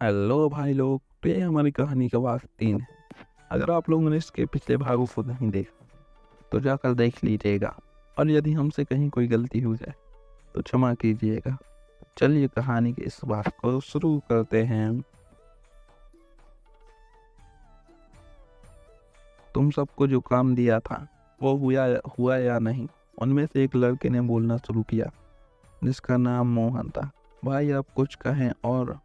Hello भाई लोग, तो ये हमारी कहानी का भाग 3 है। अगर आप लोगों ने इसके पिछले भागों को नहीं देखा तो जाकर देख लीजिएगा, और यदि हमसे कहीं कोई गलती हो जाए तो क्षमा कीजिएगा। चलिए कहानी के इस भाग को शुरू करते हैं। तुम सबको जो काम दिया था वो हुआ या नहीं? उनमें से एक लड़के ने बोलना शुरू किया, जिसका नाम मोहन था। भाई, आप कुछ कहें और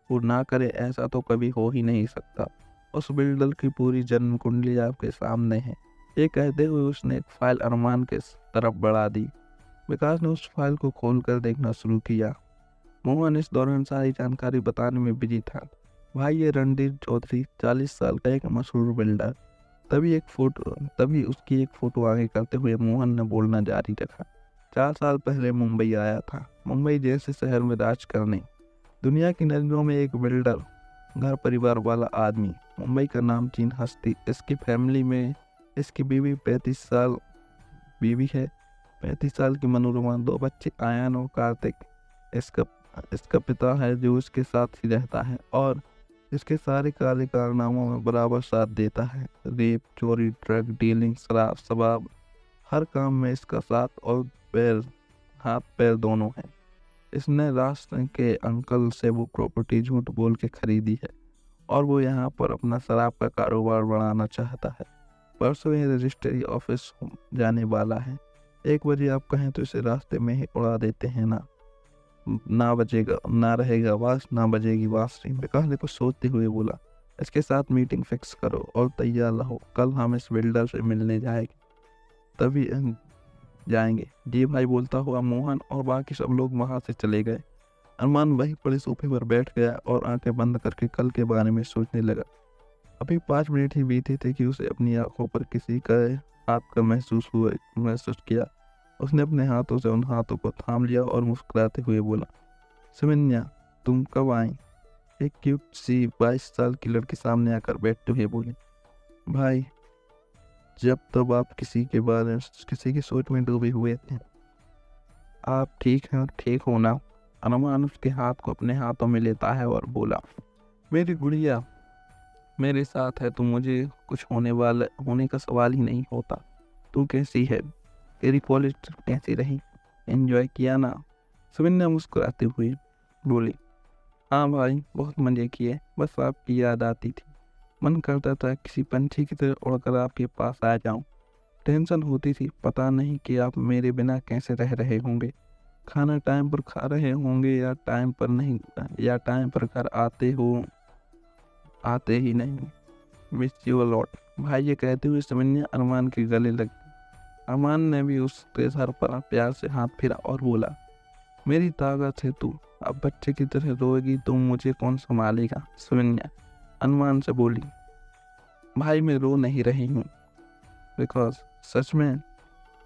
वो ना करे, ऐसा तो कभी हो ही नहीं सकता। उस बिल्डर की पूरी जन्म कुंडली आपके सामने है। ये कहते हुए उसने एक फाइल अरमान के तरफ बढ़ा दी। विकास ने उस फाइल को खोलकर देखना शुरू किया। मोहन इस दौरान सारी जानकारी बताने में बिजी था। भाई, ये रणदीप चौधरी 40 साल का एक मशहूर बिल्डर। तभी उसकी एक फोटो आगे करते हुए मोहन ने बोलना जारी रखा। 4 साल पहले मुंबई आया था, मुंबई जैसे शहर में राज करने। दुनिया की नजरों में एक बिल्डर, घर परिवार वाला आदमी, मुंबई का नामचीन हस्ती। इसकी फैमिली में इसकी बीवी है 35 साल की मनोरमा, 2 बच्चे आयन और कार्तिक। इसका इसका पिता है जो इसके साथ ही रहता है और इसके सारे काले कारनामों में बराबर साथ देता है। रेप, चोरी, ड्रग डीलिंग, शराब शबाब, हर काम में इसका साथ और हाथ पैर दोनों है। इसने राष्ट्र के अंकल से वो प्रॉपर्टी झूठ बोल के खरीदी है और वो यहाँ पर अपना शराब का कारोबार बढ़ाना चाहता है। परसों ये रजिस्ट्री ऑफिस जाने वाला है। 1 बजे आप कहें तो इसे रास्ते में ही उड़ा देते हैं ना रहेगा बास, ना बजेगी बांसुरी। विकास ने कुछ सोचते हुए बोला, इसके साथ मीटिंग फिक्स करो और तैयार रहो, कल हम इस बिल्डर से मिलने जाएंगे। जी भाई, बोलता हुआ मोहन और बाकी सब लोग वहां से चले गए। अरमान वहीं पड़े सोफे पर बैठ गया और आंखें बंद करके कल के बारे में सोचने लगा। अभी 5 मिनट ही बीते थे कि उसे अपनी आंखों पर किसी का हाथ का महसूस किया। उसने अपने हाथों से उन हाथों को थाम लिया और मुस्कुराते हुए बोला, सुमिन्या, तुम कब आई? एक क्यूट सी 22 साल की लड़की सामने आकर बैठते हुए बोली, भाई, जब तब आप किसी की सोच में डूबे हुए थे। आप ठीक हैं और ठीक हो ना? अरमान उसके हाथ को अपने हाथों में लेता है और बोला, मेरी गुड़िया मेरे साथ है तो मुझे कुछ होने का सवाल ही नहीं होता। तू कैसी है? तेरी कॉलेज कैसी रही? एंजॉय किया ना? सुमिन्या मुस्कुराते हुए बोली, हाँ भाई, बहुत मजे किए, बस आपकी याद आती थी। मन करता था किसी पंछी की तरह उड़कर आपके पास आ जाऊं। टेंशन होती थी, पता नहीं कि आप मेरे बिना कैसे रह रहे होंगे। खाना टाइम पर खा रहे होंगे या टाइम पर नहीं, या टाइम पर घर आते ही नहीं। Miss you a lot. भाई, ये कहते हुए सुमिन्या अरमान के गले लग गई। अरमान ने भी उसके सर पर प्यार से हाथ फेरा और बोला, मेरी ताकत है तू। अब बच्चे की तरह रोएगी तो मुझे कौन संभालेगा? सुमिन्या अरमान से बोली, भाई, मैं रो नहीं रही हूँ, बिकॉज सच में।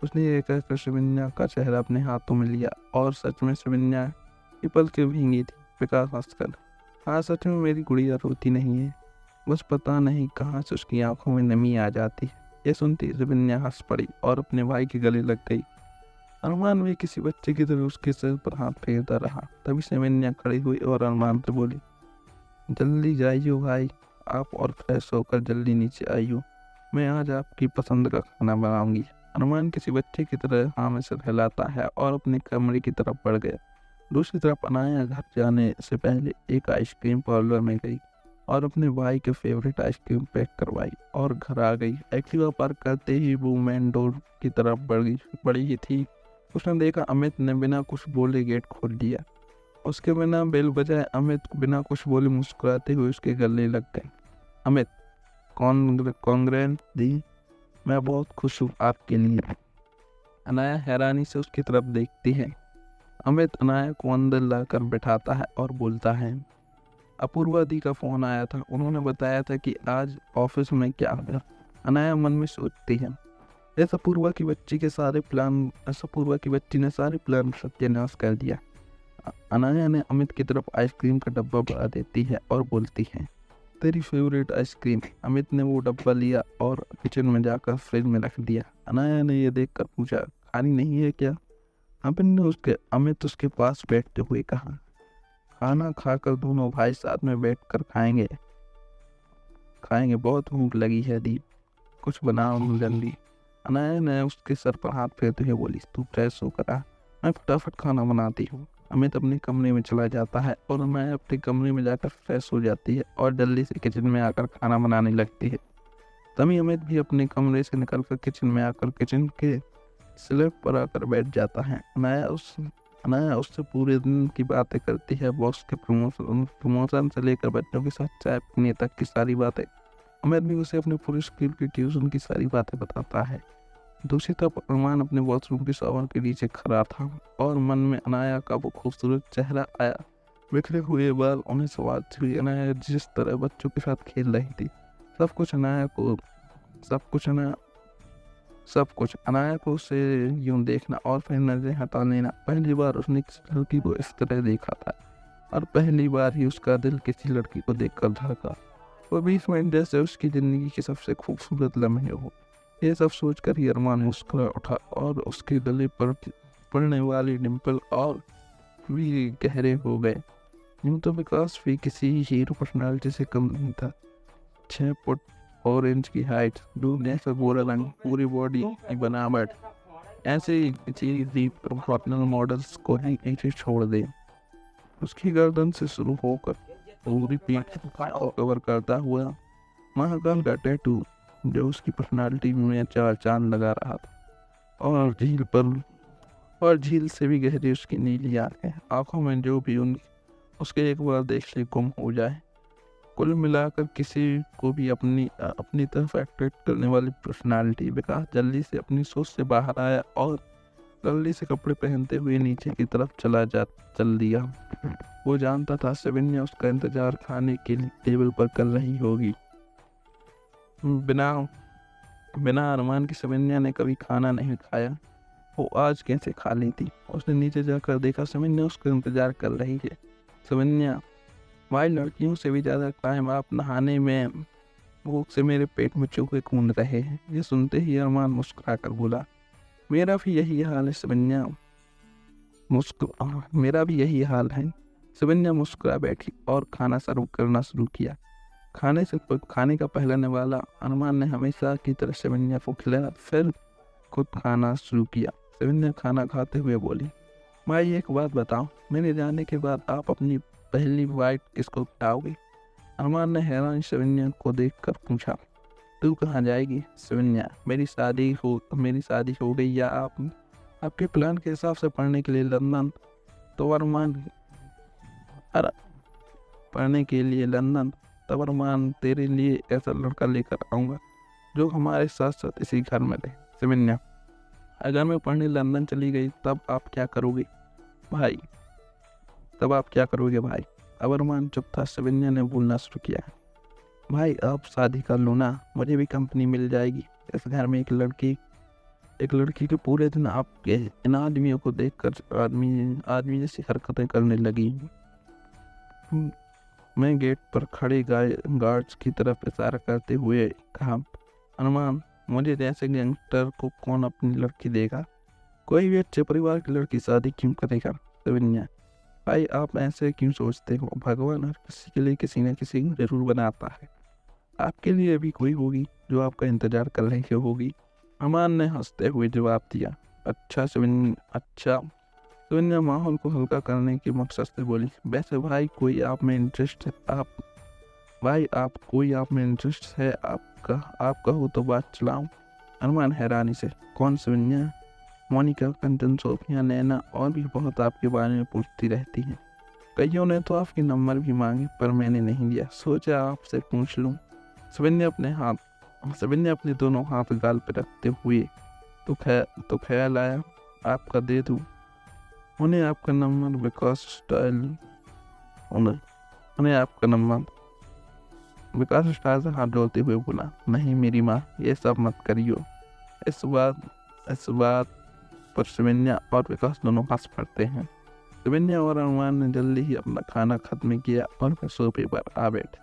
उसने ये कहकर सुमिन्या का चेहरा अपने हाथों में लिया और सच में सुमिन्या की पलकें भींगी थी। विकास हंसकर, हाँ, सच में मेरी गुड़िया रोती नहीं है, बस पता नहीं कहाँ से उसकी आंखों में नमी आ जाती है। ये सुनती सुमिन्या हंस पड़ी और अपने भाई के गले लग गई। अरमान भी किसी बच्चे की तरह उसके सिर पर हाथ फेरता रहा। तभी सुमिन्या खड़ी हुई और अरमान से बोली, जल्दी जाइयो भाई आप, और फ्रेश होकर जल्दी नीचे आइयो, मैं आज आपकी पसंद का खाना बनाऊंगी। अरमान किसी बच्चे की तरह हाँ में सिर हिलाता है और अपने कमरे की तरफ बढ़ गया। दूसरी तरफ अनाया घर जाने से पहले एक आइसक्रीम पार्लर में गई और अपने भाई के फेवरेट आइसक्रीम पैक करवाई और घर आ गई। एक्टिवा पार्क करते ही वो मेन डोर की तरफ बढ़ी ही थी। उसने देखा अमित ने बिना कुछ बोले गेट खोल दिया। उसके बिना बेल बजाए अमित बिना कुछ बोले मुस्कुराते हुए उसके गले लग गए। अमित, कांग्रेस दी, मैं बहुत खुश हूँ आपके लिए। अनाया हैरानी से उसकी तरफ देखती है। अमित अनाया को अंदर लाकर बैठाता है और बोलता है, अपूर्वा दी का फोन आया था, उन्होंने बताया था कि आज ऑफिस में क्या होगा। अनाया मन में सोचती है, ऐसा अपूर्वा की बच्ची ने सारे प्लान सत्यानाश कर दिया। अनाया ने अमित की तरफ आइसक्रीम का डब्बा बढ़ा देती है और बोलती है, तेरी फेवरेट आइसक्रीम। अमित ने वो डब्बा लिया और किचन में जाकर फ्रिज में रख दिया। अनाया ने ये देखकर पूछा, खानी नहीं है क्या? अमित उसके पास बैठते हुए कहा, खाना खाकर दोनों भाई साथ में बैठकर खाएंगे। बहुत भूख लगी है दीप, कुछ बनाओ जल्दी। अनाया ने उसके सर पर हाथ फेरते हुए बोली, तू फ्रेश होकर आ, मैं फटाफट खाना बनाती हूँ। अमित अपने कमरे में चला जाता है और अनाया अपने कमरे में जाकर फ्रेश हो जाती है और जल्दी से किचन में आकर खाना बनाने लगती है। तभी अमित भी अपने कमरे से निकलकर किचन में आकर किचन के स्लैब पर आकर बैठ जाता है। अनाया उससे पूरे दिन की बातें करती है, बॉस के प्रमोशन से लेकर बच्चों के साथ चाय पीने तक की सारी बातें। अमित भी उसे अपने पूरे स्कूल की ट्यूशन की सारी बातें बताता है। दूसरी तरफ अरमान अपने वॉशरूम के शॉवर के नीचे खड़ा था और मन में अनाया का वो खूबसूरत चेहरा आया। बिखरे हुए बाल उन्हें सवारती हुई अनाया जिस तरह बच्चों के साथ खेल रही थी, सब कुछ अनाया को उसे यूं देखना और फिर नजरें हटा लेना। पहली बार उसने किसी लड़की को इस तरह देखा था और पहली बार ही उसका दिल किसी लड़की को देखकर धड़का। वो 20 मिनट जैसे उसकी जिंदगी के सबसे खूबसूरत लम्हे हो। ये सब सोचकर ही अरमान मुस्कुरा उठा और उसके गले पर पड़ने वाली डिम्पल और भी गहरे हो गए। यूं तो विकास भी किसी हीरो पर्सनालिटी से कम नहीं था। 6 फुट 4 इंच की हाइट, दूध जैसा गोरा रंग, पूरी बॉडी की बनावट, ऐसे किसी प्रोफेशनल मॉडल्स को ही ऐसे छोड़ दे। उसकी गर्दन से शुरू होकर पूरी पीठ को कवर करता हुआ महाकाल का टैटू जो उसकी पर्सनालिटी में 4 चांद लगा रहा था। और झील से भी गहरी उसकी नीली आंखों में जो भी उसके एक बार देखने गुम हो जाए। कुल मिलाकर किसी को भी अपनी तरफ अट्रैक्ट करने वाली पर्सनालिटी। विकास जल्दी से अपनी सोच से बाहर आया और जल्दी से कपड़े पहनते हुए नीचे की तरफ चल दिया। वो जानता था सविन्या उसका इंतजार खाने के लिए टेबल पर कर रही होगी। बिना अरमान की सविन्या ने कभी खाना नहीं खाया, वो आज कैसे खा ली थी। उसने नीचे जाकर देखा सविन्या उसका इंतजार कर रही है। सविन्या, भाई लड़कियों से भी ज़्यादा टाइम आप नहाने में भूख से मेरे पेट में चूहे कूद रहे हैं। ये सुनते ही अरमान मुस्कुरा कर बोला, मेरा भी यही हाल है सविन्या। मेरा भी यही हाल है। सविन्या मुस्कुरा बैठी और खाना सर्व करना शुरू किया। खाने का पहला निवाला अरमान ने हमेशा की तरह सविन्या को खिलाया, फिर खुद खाना शुरू किया। सविन्या खाना खाते हुए बोली, भाई एक बात बताओ, मेरे जाने के बाद आप अपनी पहली बाइट किसको खिलाओगे? अरमान ने हैरान सविन्या को देखकर पूछा, तू कहाँ जाएगी? सविन्या, मेरी शादी हो गई या आपके प्लान के हिसाब से पढ़ने के लिए लंदन? तो अरमान पढ़ने के लिए लंदन, तब अरमान तेरे लिए ऐसा लड़का लेकर आऊँगा जो हमारे साथ साथ इसी घर में रहे। सविन्या, अगर मैं पढ़ने लंदन चली गई तब आप क्या करोगे भाई? अब अरमान चुप था। सविन्या ने बोलना शुरू किया, भाई आप शादी कर लो ना, मुझे भी कंपनी मिल जाएगी। इस घर में एक लड़की के पूरे दिन आपके इन आदमियों को देखकर आदमी जैसी हरकतें करने लगी। मैं गेट पर खड़े गार्ड्स की तरफ इशारा करते हुए कहा, अरमान, मुझे जैसे गैंगस्टर को कौन अपनी लड़की देगा? कोई भी अच्छे परिवार की लड़की शादी क्यों करेगा? सविन्या, भाई आप ऐसे क्यों सोचते हो? भगवान हर किसी के लिए किसी न किसी को जरूर बनाता है। आपके लिए भी कोई होगी जो आपका इंतजार कर रही होगी। अरमान ने हंसते हुए जवाब दिया, अच्छा सविन्या माहौल को हल्का करने के मकसद से बोली, वैसे भाई कोई आप में इंटरेस्ट है आप कहो तो बात चलाऊं? अरमान हैरानी से, कौन सविन्या? मोनिका, कंचन, सोफिया, नैना और भी बहुत आपके बारे में पूछती रहती हैं। कईयों ने तो आपके नंबर भी मांगे पर मैंने नहीं लिया, सोचा आपसे पूछ लूं। सविन्या अपने दोनों हाथ गाल पर रखते हुए, तो ख्याल आया आपका दे दूं उन्हें आपका नंबर? विकास स्टाइल से हाथ जोड़ते हुए बोला, नहीं मेरी माँ, ये सब मत करियो। इस बात पर सविन्या और विकास दोनों हंस पड़ते हैं। सविन्या और अरमान ने जल्दी ही अपना खाना खत्म किया और फिर सोफे पर आ बैठे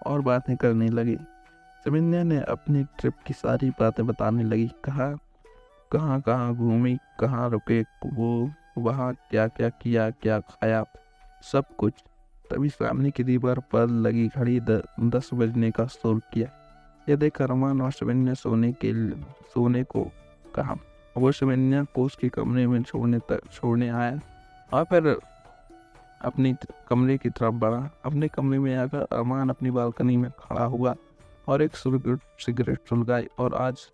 और बातें करने लगी। सविन्या ने अपनी ट्रिप की सारी बातें बताने लगी, कहाँ घूमी, कहाँ रुके वो, वहाँ क्या क्या किया, क्या खाया, सब कुछ। तभी सामने की दीवार पर लगी घड़ी 10 बजने का शोर किया। यह देख अरमान और शबन्या सोने को कहा। वो शबन्या को उसके कमरे में छोड़ने आया और फिर अपनी कमरे की तरफ बढ़ा। अपने कमरे में आकर अरमान अपनी बालकनी में खड़ा हुआ और एक सिगरेट सुलगाई और आज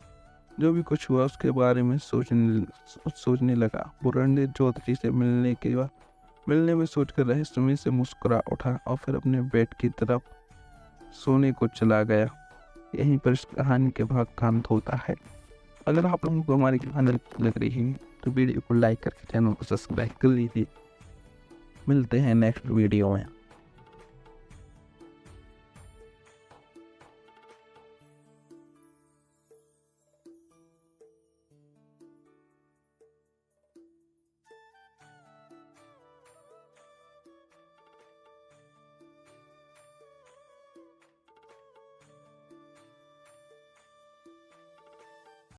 जो भी कुछ हुआ उसके बारे में सोचने लगा। वो रणदीप चौधरी से मिलने में सोचकर रहस्यमय से मुस्कुरा उठा और फिर अपने बेड की तरफ सोने को चला गया। यहीं पर इस कहानी के भाग का अंत होता है। अगर आप लोगों को हमारी कहानी लग रही है तो वीडियो को लाइक करके चैनल को सब्सक्राइब कर लीजिए। मिलते हैं नेक्स्ट वीडियो में।